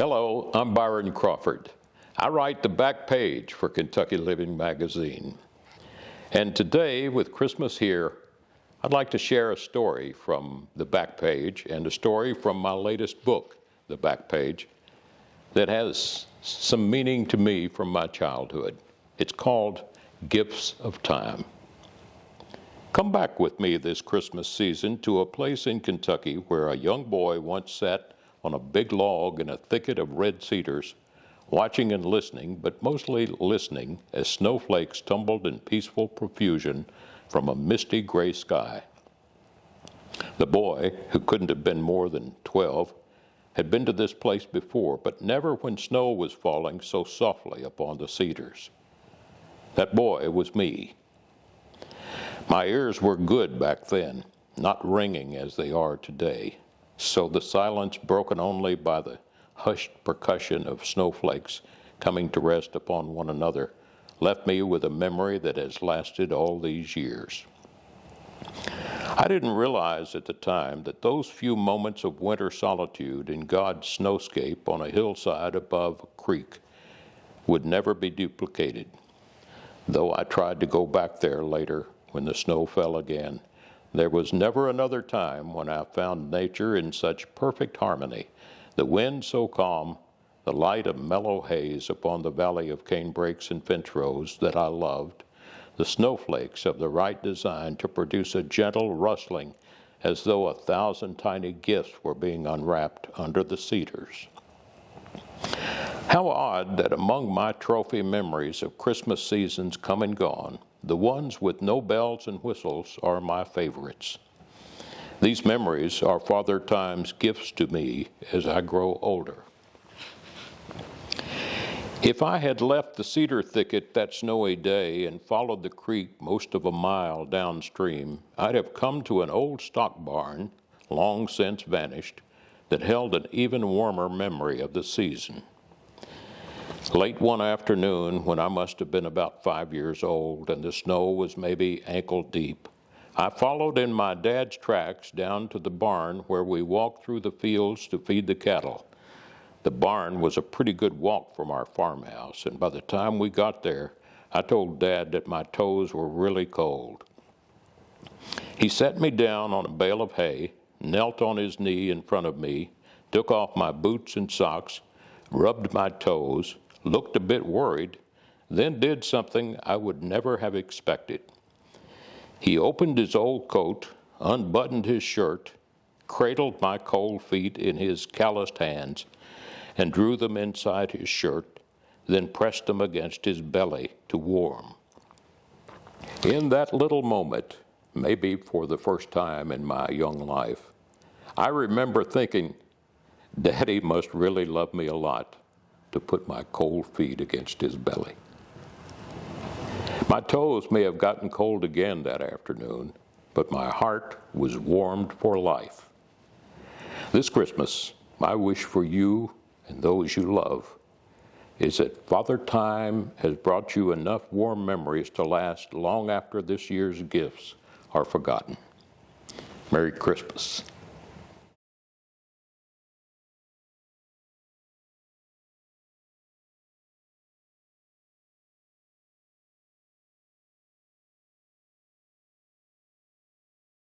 Hello, I'm Byron Crawford. I write the back page for Kentucky Living magazine. And today, with Christmas here, I'd like to share a story from the back page and a story from my latest book, The Back Page, that has some meaning to me from my childhood. It's called Gifts of Time. Come back with me this Christmas season to a place in Kentucky where a young boy once sat on a big log in a thicket of red cedars, watching and listening, but mostly listening, as snowflakes tumbled in peaceful profusion from a misty gray sky. The boy, who couldn't have been more than 12, had been to this place before, but never when snow was falling so softly upon the cedars. That boy was me. My ears were good back then, not ringing as they are today, so the silence, broken only by the hushed percussion of snowflakes coming to rest upon one another, left me with a memory that has lasted all these years. I didn't realize at the time that those few moments of winter solitude in God's snowscape on a hillside above a creek would never be duplicated, though I tried to go back there later when the snow fell again. There was never another time when I found nature in such perfect harmony, the wind so calm, the light of mellow haze upon the valley of canebrakes and finch rows that I loved, the snowflakes of the right design to produce a gentle rustling as though 1,000 tiny gifts were being unwrapped under the cedars. How odd that among my trophy memories of Christmas seasons come and gone, the ones with no bells and whistles are my favorites. These memories are Father Time's gifts to me as I grow older. If I had left the cedar thicket that snowy day and followed the creek most of a mile downstream, I'd have come to an old stock barn, long since vanished, that held an even warmer memory of the season. Late one afternoon, when I must have been about 5 years old and the snow was maybe ankle deep, I followed in my dad's tracks down to the barn where we walked through the fields to feed the cattle. The barn was a pretty good walk from our farmhouse, and by the time we got there, I told Dad that my toes were really cold. He set me down on a bale of hay, knelt on his knee in front of me, took off my boots and socks, rubbed my toes, looked a bit worried, then did something I would never have expected. He opened his old coat, unbuttoned his shirt, cradled my cold feet in his calloused hands, and drew them inside his shirt, then pressed them against his belly to warm. In that little moment, maybe for the first time in my young life, I remember thinking, Daddy must really love me a lot to put my cold feet against his belly. My toes may have gotten cold again that afternoon, but my heart was warmed for life. This Christmas, my wish for you and those you love is that Father Time has brought you enough warm memories to last long after this year's gifts are forgotten. Merry Christmas.